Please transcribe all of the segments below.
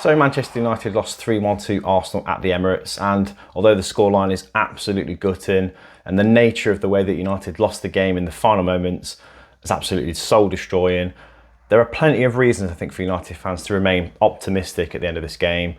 So Manchester United lost 3-1 to Arsenal at the Emirates, and although the scoreline is absolutely gutting and the nature of the way that United lost the game in the final moments is absolutely soul destroying, there are plenty of reasons I think for United fans to remain optimistic at the end of this game,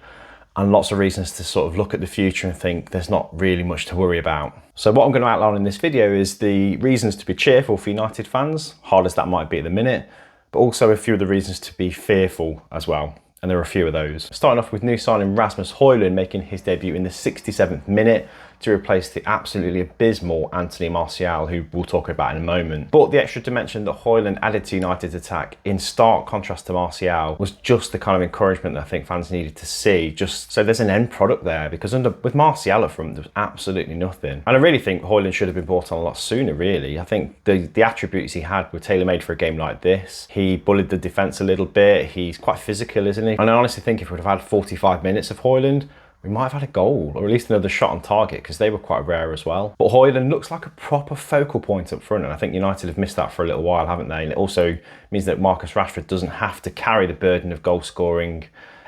and lots of reasons to sort of look at the future and think there's not really much to worry about. So what I'm going to outline in this video is the reasons to be cheerful for United fans, hard as that might be at the minute, but also a few of the reasons to be fearful as well. And there are a few of those. Starting off with new signing Rasmus Højlund making his debut in the 67th minute to replace the absolutely abysmal Anthony Martial, who we'll talk about in a moment. But the extra dimension that Højlund added to United's attack, in stark contrast to Martial, was just the kind of encouragement that I think fans needed to see, just so there's an end product there, because with Martial up front, there was absolutely nothing. And I really think Højlund should have been brought on a lot sooner, really. I think the attributes he had were tailor-made for a game like this. He bullied the defence a little bit, he's quite physical, isn't he? And I honestly think if we would have had 45 minutes of Højlund, we might have had a goal, or at least another shot on target, because they were quite rare as well. But Højlund looks like a proper focal point up front, and I think United have missed that for a little while, haven't they? And it also means that Marcus Rashford doesn't have to carry the burden of goal scoring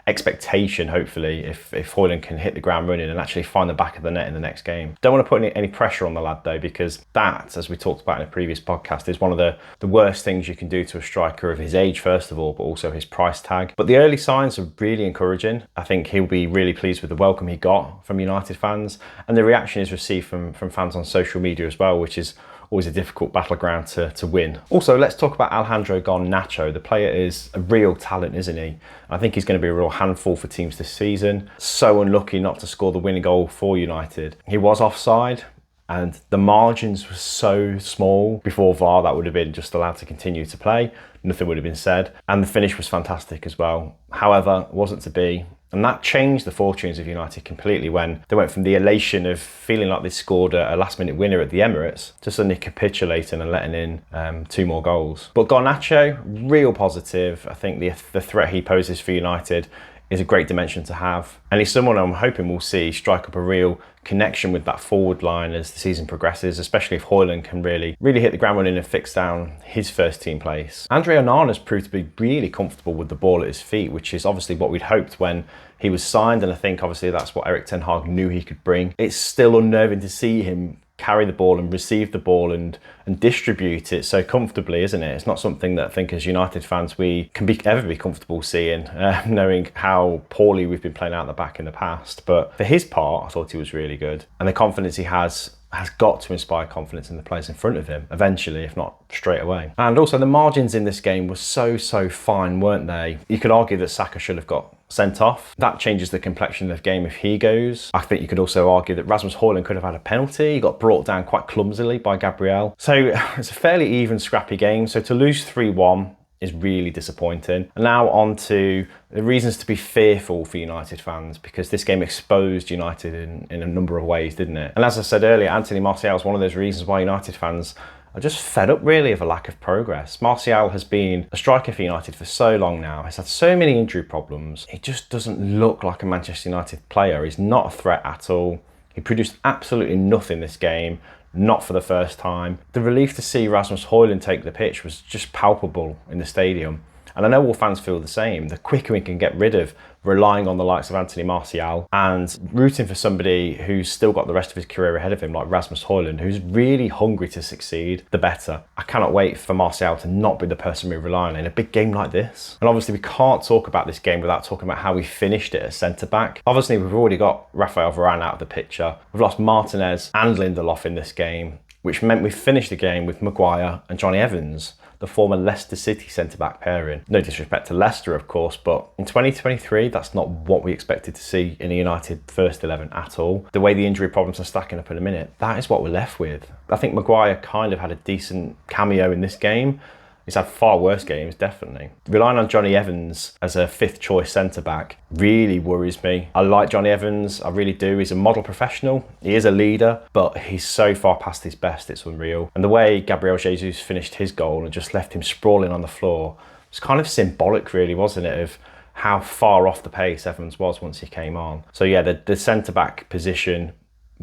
expectation, hopefully, if Højlund can hit the ground running and actually find the back of the net in the next game. Don't want to put any pressure on the lad though, because that, as we talked about in a previous podcast, is one of the worst things you can do to a striker of his age, first of all, but also his price tag. But the early signs are really encouraging. I think he'll be really pleased with the welcome he got from United fans, and the reaction he's received from fans on social media as well, which is always a difficult battleground to win. Also, let's talk about Alejandro Garnacho. The player is a real talent, isn't he? I think he's going to be a real handful for teams this season. So unlucky not to score the winning goal for United. He was offside, and the margins were so small. Before VAR, that would have been just allowed to continue to play. Nothing would have been said. And the finish was fantastic as well. However, it wasn't to be. And that changed the fortunes of United completely when they went from the elation of feeling like they scored a last-minute winner at the Emirates to suddenly capitulating and letting in 2 more goals. But Garnacho, real positive. I think the threat he poses for United is a great dimension to have. And he's someone I'm hoping we'll see strike up a real connection with that forward line as the season progresses, especially if Højlund can really hit the ground running and fix down his first team place. Andre Onana's proved to be really comfortable with the ball at his feet, which is obviously what we'd hoped when he was signed, and I think obviously that's what Erik ten Hag knew he could bring. It's still unnerving to see him carry the ball and receive the ball and distribute it so comfortably, isn't it? It's not something that I think as United fans we can ever be comfortable seeing, knowing how poorly we've been playing out the back in the past. But for his part, I thought he was really good, and the confidence he has got to inspire confidence in the players in front of him eventually, if not straight away. And also the margins in this game were so fine, weren't they? You could argue that Saka should have got sent off. That changes the complexion of the game if he goes. I think you could also argue that Rasmus Højlund could have had a penalty. He got brought down quite clumsily by Gabriel. So it's a fairly even, scrappy game. So to lose 3-1 is really disappointing. And now on to the reasons to be fearful for United fans, because this game exposed United in a number of ways, didn't it? And as I said earlier, Anthony Martial is one of those reasons why United fans are just fed up really of a lack of progress. Martial has been a striker for United for so long now. He's had so many injury problems. He just doesn't look like a Manchester United player. He's not a threat at all. He produced absolutely nothing this game, not for the first time. The relief to see Rasmus Højlund take the pitch was just palpable in the stadium. And I know all fans feel the same. The quicker we can get rid of relying on the likes of Anthony Martial and rooting for somebody who's still got the rest of his career ahead of him, like Rasmus Højlund, who's really hungry to succeed, the better. I cannot wait for Martial to not be the person we rely on in a big game like this. And obviously we can't talk about this game without talking about how we finished it at centre-back. Obviously we've already got Rafael Varane out of the picture. We've lost Martinez and Lindelof in this game, which meant we finished the game with Maguire and Jonny Evans, the former Leicester City centre-back pairing. No disrespect to Leicester, of course, but in 2023, that's not what we expected to see in a United first 11 at all. The way the injury problems are stacking up in a minute, that is what we're left with. I think Maguire kind of had a decent cameo in this game. He's had far worse games, definitely. Relying on Jonny Evans as a 5th choice centre-back really worries me. I like Jonny Evans, I really do. He's a model professional, he is a leader, but he's so far past his best, it's unreal. And the way Gabriel Jesus finished his goal and just left him sprawling on the floor was kind of symbolic, really, wasn't it, of how far off the pace Evans was once he came on. So yeah, the centre-back position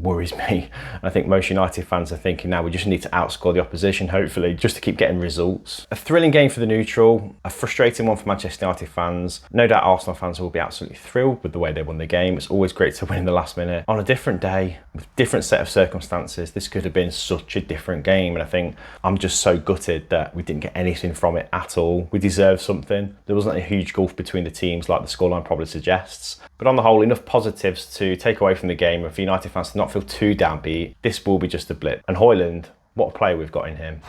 worries me. I think most United fans are thinking now we just need to outscore the opposition, hopefully, just to keep getting results. A thrilling game for the neutral, a frustrating one for Manchester United fans. No doubt Arsenal fans will be absolutely thrilled with the way they won the game. It's always great to win in the last minute. On a different day, with different set of circumstances, this could have been such a different game, and I think I'm just so gutted that we didn't get anything from it at all. We deserved something. There wasn't a huge gulf between the teams like the scoreline probably suggests. But on the whole, enough positives to take away from the game and for United fans to not feel too downbeat. This will be just a blip. And Højlund, what a player we've got in him.